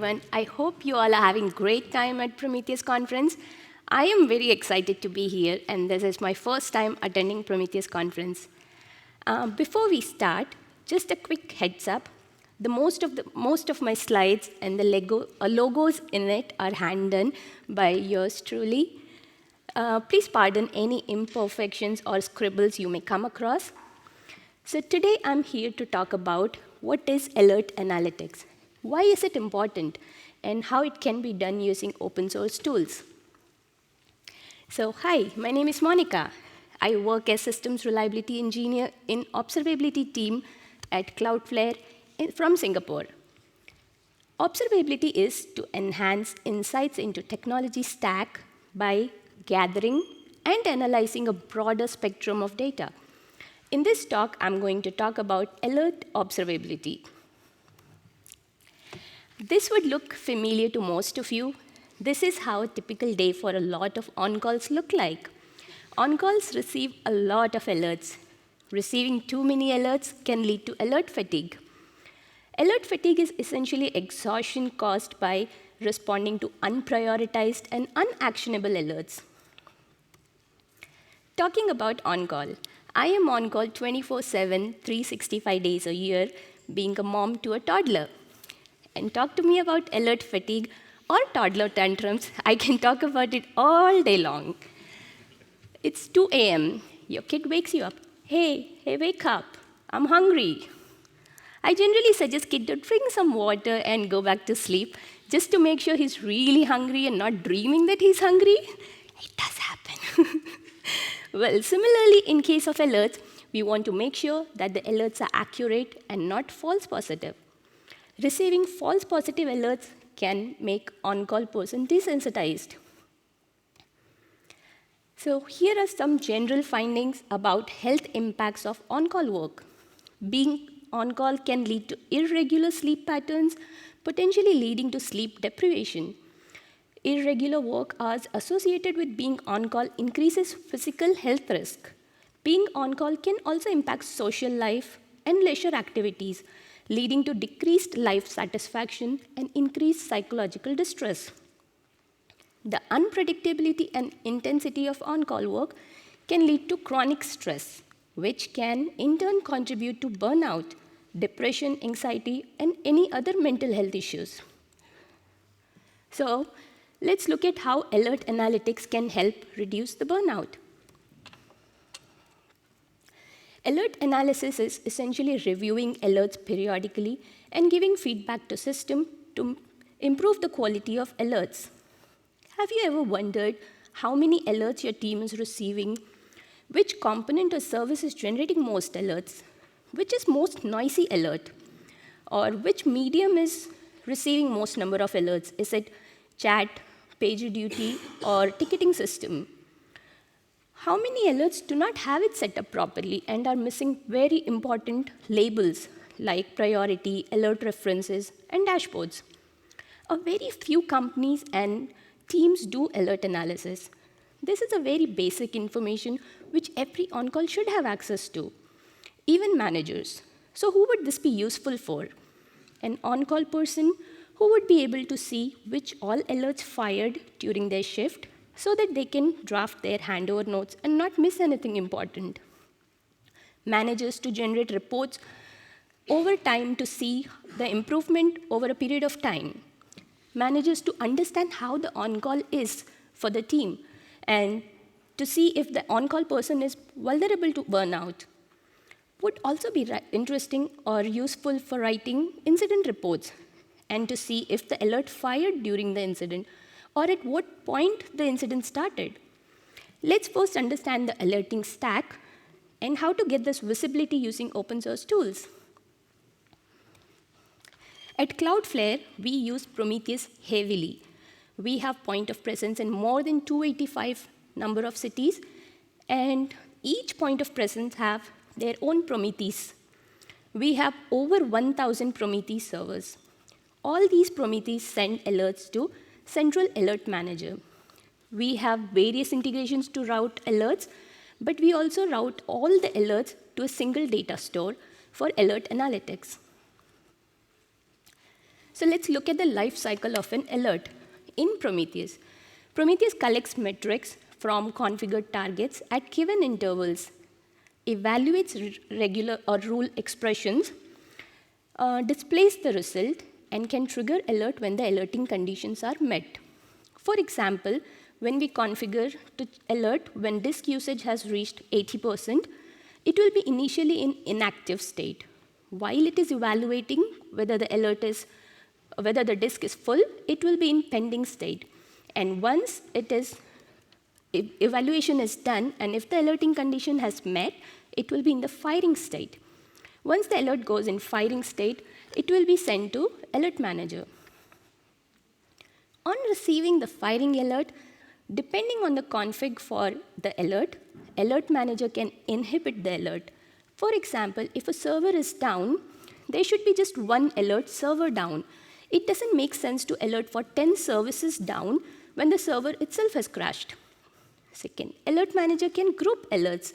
everyone. I hope you all are having great time at Prometheus conference. I am very excited to be here, and this is my first time attending Prometheus conference. Before we start, just a quick heads up. Most of my slides and the logos in it are hand-done by yours truly. Please pardon any imperfections or scribbles you may come across. So today I'm here to talk about what is alert analytics, why is it important, and how it can be done using open source tools. So hi, my name is Monika. I work as systems reliability engineer in observability team at Cloudflare from Singapore. Observability is to enhance insights into technology stack by gathering and analyzing a broader spectrum of data. In this talk, I'm going to talk about alert observability. This would look familiar to most of you. This is how a typical day for a lot of on-calls look like. On-calls receive a lot of alerts. Receiving too many alerts can lead to alert fatigue. Alert fatigue is essentially exhaustion caused by responding to unprioritized and unactionable alerts. Talking about on-call, I am on-call 24/7, 365 days a year, being a mom to a toddler. And talk to me about alert fatigue or toddler tantrums, I can talk about it all day long. It's 2 a.m., your kid wakes you up. Hey, wake up, I'm hungry. I generally suggest kid to drink some water and go back to sleep, just to make sure he's really hungry and not dreaming that he's hungry. It does happen. Well, similarly, in case of alerts, we want to make sure that the alerts are accurate and not false positive. Receiving false positive alerts can make on-call person desensitized. So here are some general findings about health impacts of on-call work. Being on-call can lead to irregular sleep patterns, potentially leading to sleep deprivation. Irregular work hours associated with being on-call increases physical health risk. Being on-call can also impact social life and leisure activities, leading to decreased life satisfaction and increased psychological distress. The unpredictability and intensity of on-call work can lead to chronic stress, which can in turn contribute to burnout, depression, anxiety, and any other mental health issues. So let's look at how alert analytics can help reduce the burnout. Alert analysis is essentially reviewing alerts periodically and giving feedback to system to improve the quality of alerts. Have you ever wondered how many alerts your team is receiving? Which component or service is generating most alerts? Which is most noisy alert? Or which medium is receiving most number of alerts? Is it chat, PagerDuty, or ticketing system? How many alerts do not have it set up properly and are missing very important labels like priority, alert references, and dashboards? A very few companies and teams do alert analysis. This is a very basic information which every on-call should have access to, even managers. So who would this be useful for? An on-call person who would be able to see which all alerts fired during their shift so that they can draft their handover notes and not miss anything important. Managers to generate reports over time to see the improvement over a period of time. Managers to understand how the on-call is for the team and to see if the on-call person is vulnerable to burnout. Would also be interesting or useful for writing incident reports and to see if the alert fired during the incident or at what point the incident started. Let's first understand the alerting stack and how to get this visibility using open source tools. At Cloudflare, we use Prometheus heavily. We have point of presence in more than 285 number of cities, and each point of presence have their own Prometheus. We have over 1,000 Prometheus servers. All these Prometheus send alerts to Central Alertmanager. We have various integrations to route alerts, but we also route all the alerts to a single data store for alert analytics. So let's look at the life cycle of an alert in Prometheus. Prometheus collects metrics from configured targets at given intervals, evaluates regular or rule expressions, displays the result, and can trigger alert when the alerting conditions are met. For example, when we configure to alert when disk usage has reached 80%, it will be initially in inactive state. While it is evaluating whether the disk is full, it will be in pending state. And once evaluation is done, and if the alerting condition has met, it will be in the firing state. Once the alert goes in firing state, it will be sent to Alertmanager. On receiving the firing alert, depending on the config for the alert, Alertmanager can inhibit the alert. For example, if a server is down, there should be just one alert server down. It doesn't make sense to alert for 10 services down when the server itself has crashed. Second, Alertmanager can group alerts.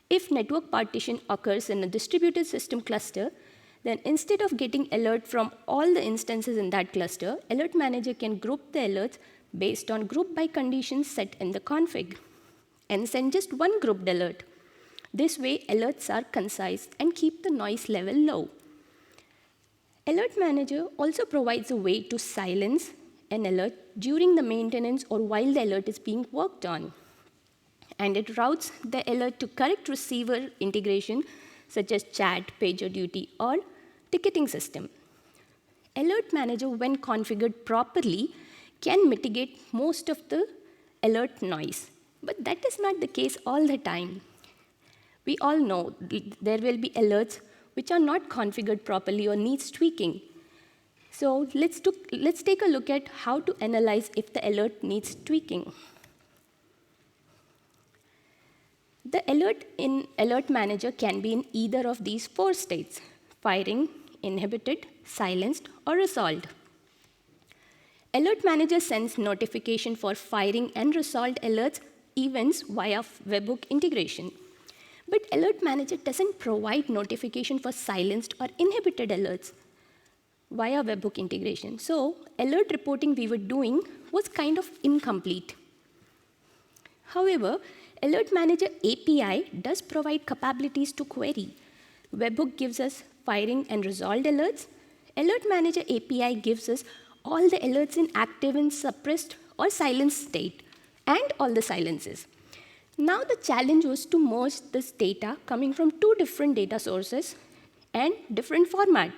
If network partition occurs in a distributed system cluster, then instead of getting alert from all the instances in that cluster, Alertmanager can group the alerts based on group by conditions set in the config and send just one grouped alert. This way, alerts are concise and keep the noise level low. Alertmanager also provides a way to silence an alert during the maintenance or while the alert is being worked on. And it routes the alert to correct receiver integration, such as chat, PagerDuty, or ticketing system. Alertmanager, when configured properly, can mitigate most of the alert noise. But that is not the case all the time. We all know there will be alerts which are not configured properly or needs tweaking. So let's take a look at how to analyze if the alert needs tweaking. The alert in Alertmanager can be in either of these 4 states: firing, inhibited, silenced, or resolved. Alertmanager sends notification for firing and resolved alerts events via webhook integration. But Alertmanager doesn't provide notification for silenced or inhibited alerts via webhook integration. So alert reporting we were doing was kind of incomplete. However, Alertmanager API does provide capabilities to query. Webhook gives us firing and resolved alerts. Alertmanager API gives us all the alerts in active and suppressed or silenced state, and all the silences. Now the challenge was to merge this data coming from 2 different data sources and different format.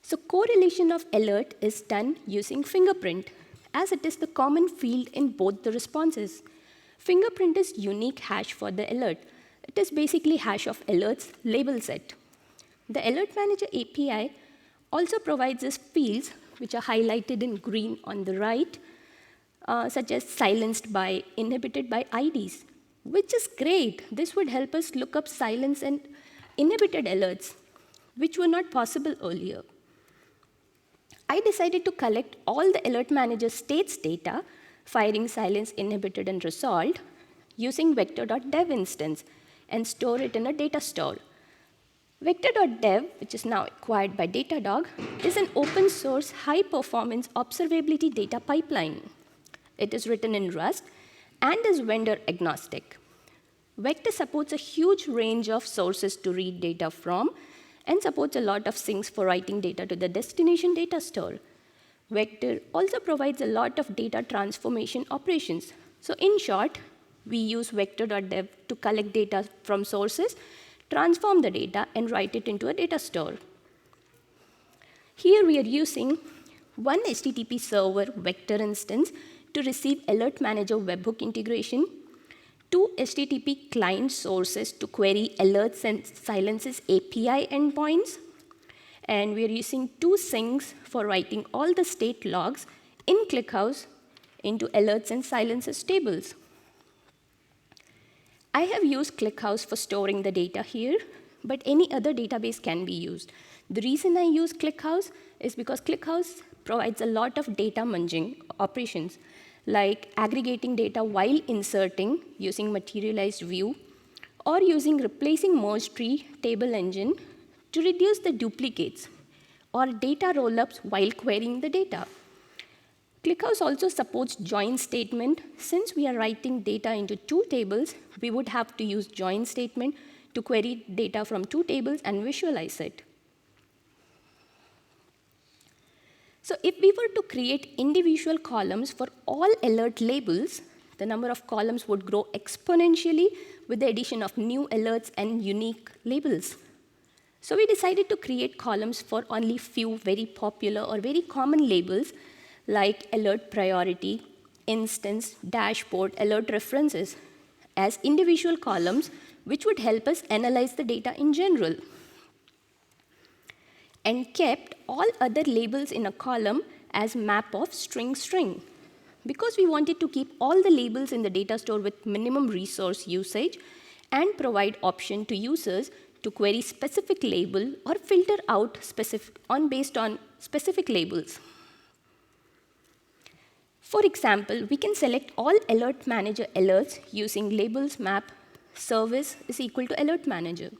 So correlation of alert is done using fingerprint, as it is the common field in both the responses. Fingerprint is unique hash for the alert. It is basically hash of alerts label set. The Alertmanager API also provides us fields which are highlighted in green on the right, such as silenced by, inhibited by IDs, which is great. This would help us look up silence and inhibited alerts, which were not possible earlier. I decided to collect all the Alertmanager states data, firing, silence, inhibited, and resolved, using Vector.dev instance and store it in a datastore. Vector.dev, which is now acquired by Datadog, is an open source, high performance observability data pipeline. It is written in Rust and is vendor agnostic. Vector supports a huge range of sources to read data from and supports a lot of sinks for writing data to the destination data store. Vector also provides a lot of data transformation operations. So in short, we use Vector.dev to collect data from sources, transform the data, and write it into a data store. Here we are using one HTTP server Vector instance to receive Alertmanager webhook integration, 2 HTTP client sources to query alerts and silences API endpoints, and we are using 2 sinks for writing all the state logs in ClickHouse into alerts and silences tables. I have used ClickHouse for storing the data here, but any other database can be used. The reason I use ClickHouse is because ClickHouse provides a lot of data munging operations, like aggregating data while inserting using materialized view, or using replacing merge tree table engine to reduce the duplicates, or data rollups while querying the data. ClickHouse also supports join statement. Since we are writing data into two tables, we would have to use join statement to query data from two tables and visualize it. So if we were to create individual columns for all alert labels, the number of columns would grow exponentially with the addition of new alerts and unique labels. So we decided to create columns for only few very popular or very common labels like alert priority, instance, dashboard, alert references as individual columns, which would help us analyze the data in general, and kept all other labels in a column as map of string. Because we wanted to keep all the labels in the data store with minimum resource usage and provide option to users to query specific label or filter out based on specific labels. For example, we can select all Alertmanager alerts using labels map service is equal to Alertmanager.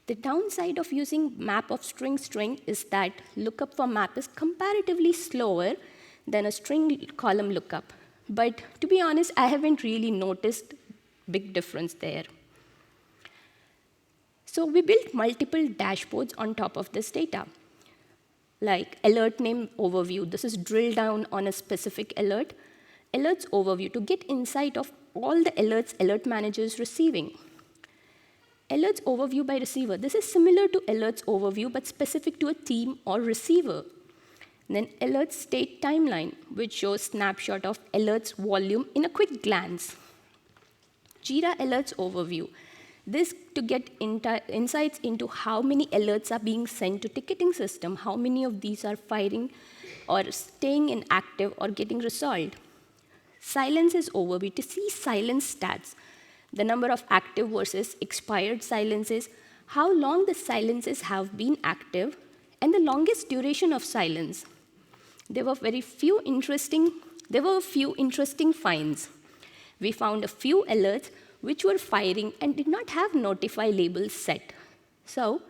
The downside of using map of string is that lookup for map is comparatively slower than a string column lookup. But to be honest, I haven't really noticed big difference there. So we built multiple dashboards on top of this data, like alert name overview. This is drill down on a specific alert. Alerts overview to get insight of all the alerts Alertmanager is receiving. Alerts overview by receiver. This is similar to alerts overview, but specific to a team or receiver. Then alert state timeline, which shows snapshot of alerts volume in a quick glance. Jira alerts overview. This to get insights into how many alerts are being sent to ticketing system, how many of these are firing or staying inactive or getting resolved. Silences overview to see silence stats, the number of active versus expired silences, how long the silences have been active, and the longest duration of silence. There were a few interesting finds. We found a few alerts which were firing and did not have notify labels set. So,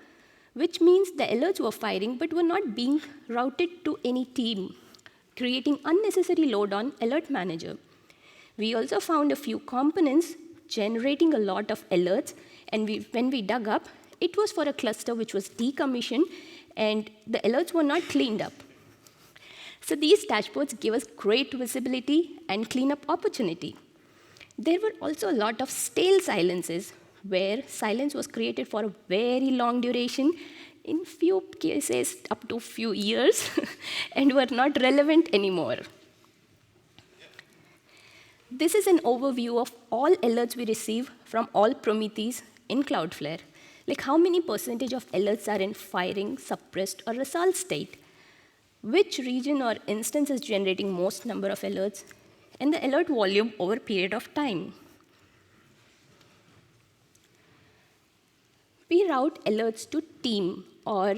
which means the alerts were firing but were not being routed to any team, creating unnecessary load on Alertmanager. We also found a few components generating a lot of alerts, and when we dug up, it was for a cluster which was decommissioned, and the alerts were not cleaned up. So these dashboards give us great visibility and cleanup opportunity. There were also a lot of stale silences, where silence was created for a very long duration, in few cases up to few years, and were not relevant anymore. This is an overview of all alerts we receive from all Prometheus in Cloudflare. Like how many percentage of alerts are in firing, suppressed, or resolved state? Which region or instance is generating most number of alerts? And the alert volume over period of time. We route alerts to team, or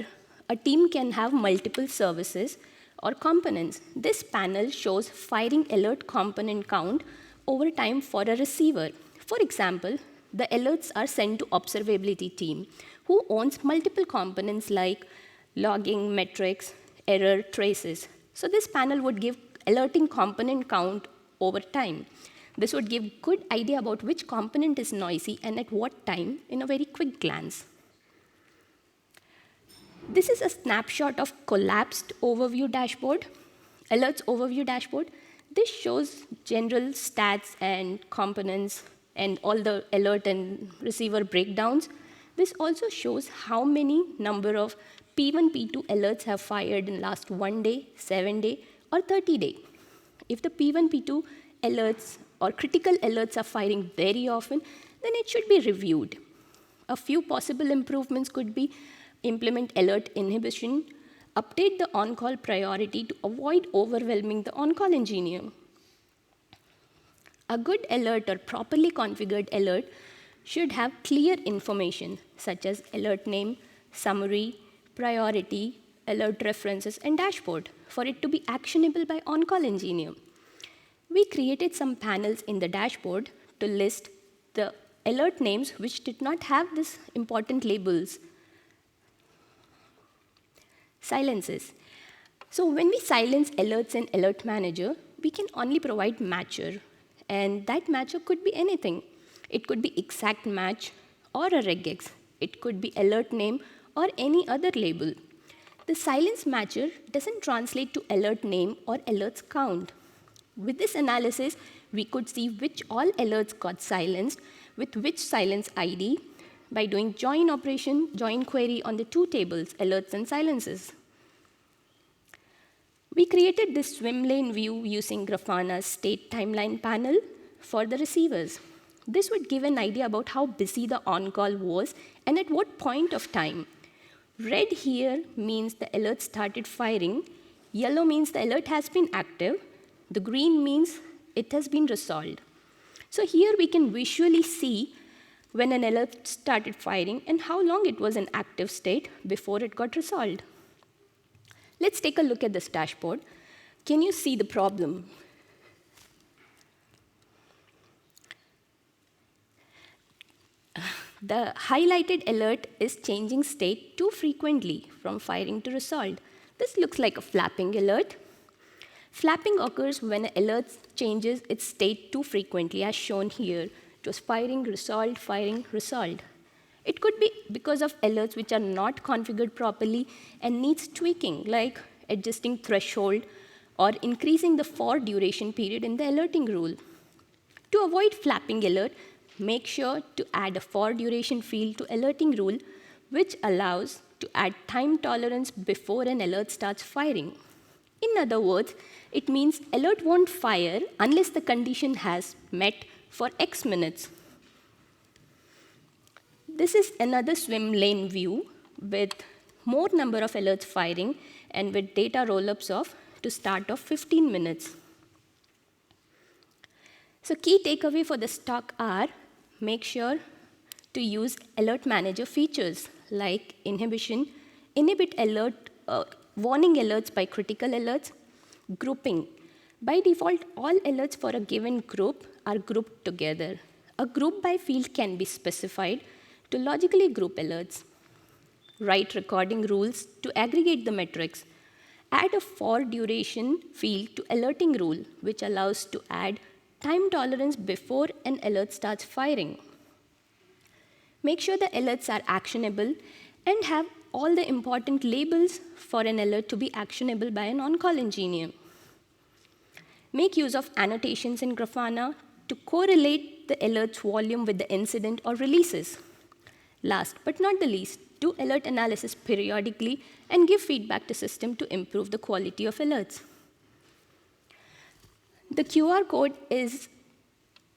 a team can have multiple services or components. This panel shows firing alert component count over time for a receiver. For example, the alerts are sent to observability team, who owns multiple components like logging, metrics, error, traces. So this panel would give alerting component count over time. This would give good idea about which component is noisy and at what time in a very quick glance. This is a snapshot of collapsed overview dashboard, alerts overview dashboard. This shows general stats and components and all the alert and receiver breakdowns. This also shows how many number of P1, P2 alerts have fired in last 1 day, 7 day, or 30 day. If the P1, P2 alerts or critical alerts are firing very often, then it should be reviewed. A few possible improvements could be implement alert inhibition, update the on-call priority to avoid overwhelming the on-call engineer. A good alert or properly configured alert should have clear information such as alert name, summary, priority, alert references, and dashboard for it to be actionable by on-call engineer. We created some panels in the dashboard to list the alert names which did not have these important labels. Silences. So when we silence alerts in Alertmanager, we can only provide matcher. And that matcher could be anything. It could be exact match or a regex. It could be alert name or any other label. The silence matcher doesn't translate to alert name or alerts count. With this analysis, we could see which all alerts got silenced with which silence ID by doing join operation, join query on the two tables, alerts and silences. We created this swim lane view using Grafana's state timeline panel for the receivers. This would give an idea about how busy the on-call was and at what point of time. Red here means the alert started firing. Yellow means the alert has been active. The green means it has been resolved. So here we can visually see when an alert started firing and how long it was in active state before it got resolved. Let's take a look at this dashboard. Can you see the problem? The highlighted alert is changing state too frequently from firing to resolved. This looks like a flapping alert. Flapping occurs when an alert changes its state too frequently, as shown here. It was firing, resolved. It could be because of alerts which are not configured properly and needs tweaking, like adjusting threshold or increasing the for duration period in the alerting rule. To avoid flapping alert, make sure to add a for duration field to alerting rule, which allows to add time tolerance before an alert starts firing. In other words, it means alert won't fire unless the condition has met for X minutes. This is another swim lane view with more number of alerts firing and with data rollups of to start of 15 minutes. So key takeaway for the stock are, make sure to use Alertmanager features like inhibit alert, warning alerts by critical alerts, grouping. By default, all alerts for a given group are grouped together. A group by field can be specified to logically group alerts. Write recording rules to aggregate the metrics. Add a for duration field to alerting rule, which allows to add time tolerance before an alert starts firing. Make sure the alerts are actionable and have all the important labels for an alert to be actionable by an on-call engineer. Make use of annotations in Grafana to correlate the alert's volume with the incident or releases. Last but not the least, do alert analysis periodically and give feedback to system to improve the quality of alerts. The QR code is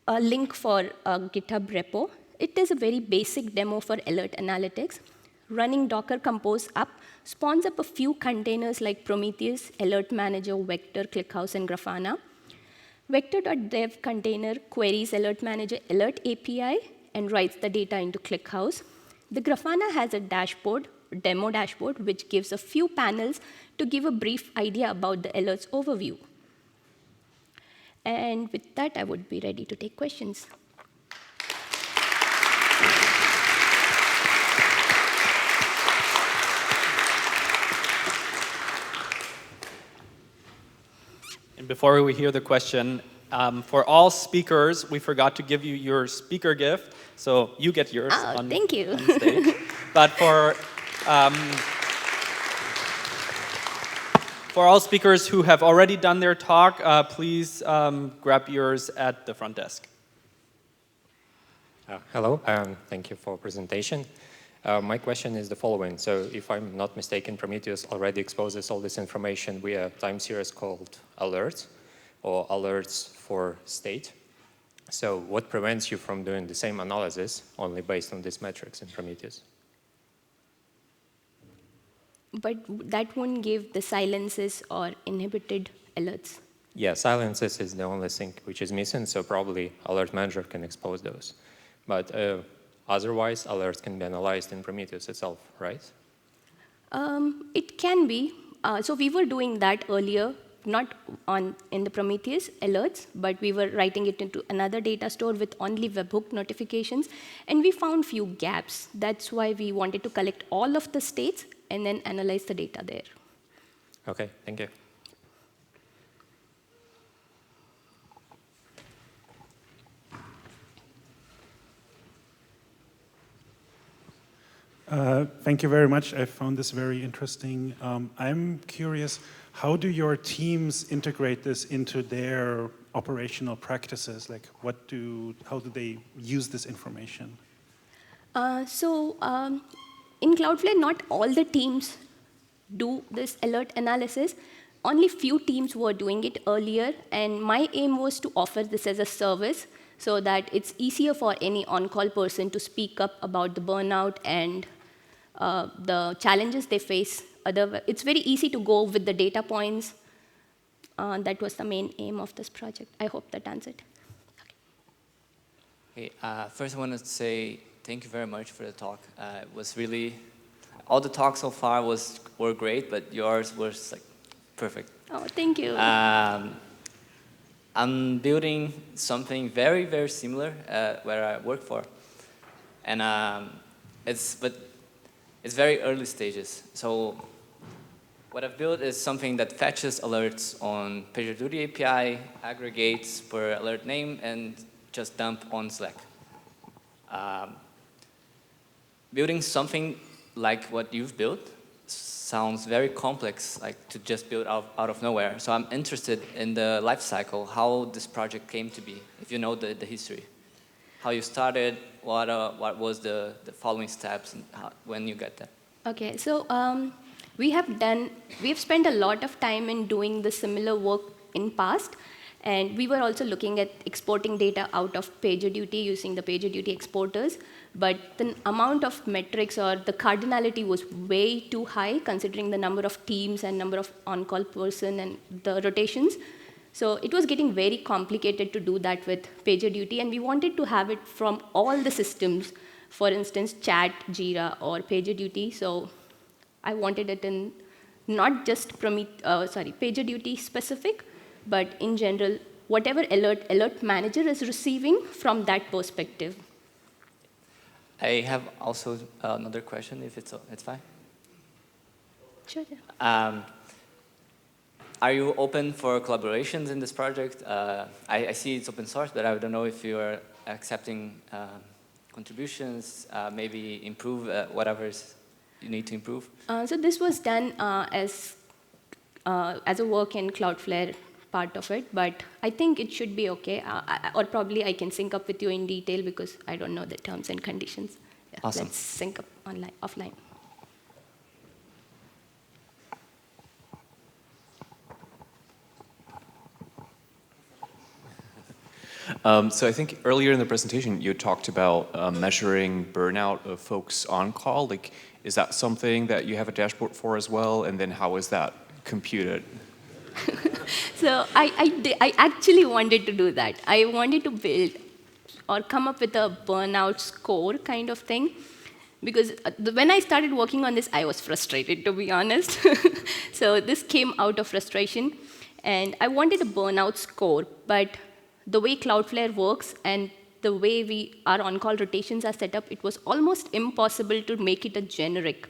a link for a GitHub repo. It is a very basic demo for alert analytics. Running Docker Compose up spawns up a few containers like Prometheus, Alertmanager, Vector, ClickHouse, and Grafana. Vector.dev container queries Alertmanager alert API and writes the data into ClickHouse. The Grafana has a dashboard, demo dashboard, which gives a few panels to give a brief idea about the alerts overview. And with that, I would be ready to take questions. And before we hear the question, for all speakers, we forgot to give you your speaker gift, so you get yours on, thank you. on stage. But for all speakers who have already done their talk, please grab yours at the front desk. Hello, thank you for presentation. My question is the following. So if I'm not mistaken, Prometheus already exposes all this information via time series called alerts, or alerts for state. So what prevents you from doing the same analysis only based on these metrics in Prometheus? But that won't give the silences or inhibited alerts. Yeah, silences is the only thing which is missing, so probably Alertmanager can expose those. But otherwise, alerts can be analyzed in Prometheus itself, right? It can be. So we were doing that earlier, not in the Prometheus alerts, but we were writing it into another data store with only webhook notifications, and we found few gaps. That's why we wanted to collect all of the states and then analyze the data there. Okay, thank you. Thank you very much. I found this very interesting. I'm curious, how do your teams integrate this into their operational practices? Like, how do they use this information? In Cloudflare, not all the teams do this alert analysis. Only few teams were doing it earlier, and my aim was to offer this as a service so that it's easier for any on-call person to speak up about the burnout and the challenges they face. It's very easy to go with the data points. That was the main aim of this project. I hope that answered. Okay, first I want to say thank you very much for the talk. It was really, all the talks so far were great, but yours was like perfect. Oh, thank you. I'm building something very, very similar where I work for, and it's very early stages. So what I've built is something that fetches alerts on PagerDuty API, aggregates per alert name, and just dump on Slack. Building something like what you've built sounds very complex, like to just build out of nowhere. So I'm interested in the life cycle, how this project came to be, if you know the history. How you started, what was the following steps, and when you get there. Okay, so we have spent a lot of time in doing the similar work in past, and we were also looking at exporting data out of PagerDuty using the PagerDuty exporters, but the amount of metrics or the cardinality was way too high considering the number of teams and number of on-call person and the rotations. So it was getting very complicated to do that with PagerDuty, and we wanted to have it from all the systems, for instance, Chat, Jira, or PagerDuty. So I wanted it in not just PagerDuty specific, but in general, whatever Alertmanager is receiving from that perspective. I have also another question, if it's fine. Sure. Are you open for collaborations in this project? I see it's open source, but I don't know if you are accepting contributions, maybe improve whatever you need to improve. So this was done as a work in Cloudflare part of it, but I think it should be okay. Or probably I can sync up with you in detail because I don't know the terms and conditions. Yeah, awesome. Let's sync up offline. So I think earlier in the presentation you talked about measuring burnout of folks on call. Like, is that something that you have a dashboard for as well? And then how is that computed? So I actually wanted to do that. I wanted to build or come up with a burnout score kind of thing. Because when I started working on this, I was frustrated, to be honest. So this came out of frustration. And I wanted a burnout score, but the way Cloudflare works and the way our on-call rotations are set up, it was almost impossible to make it a generic.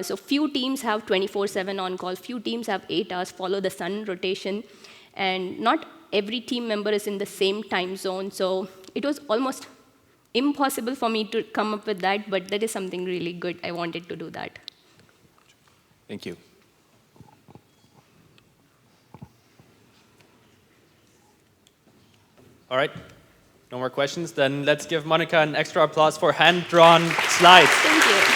So few teams have 24/7 on-call, few teams have 8 hours, follow the sun rotation, and not every team member is in the same time zone. So it was almost impossible for me to come up with that, but that is something really good. I wanted to do that. Thank you. All right, no more questions. Then let's give Monika an extra applause for hand-drawn slides. Thank you.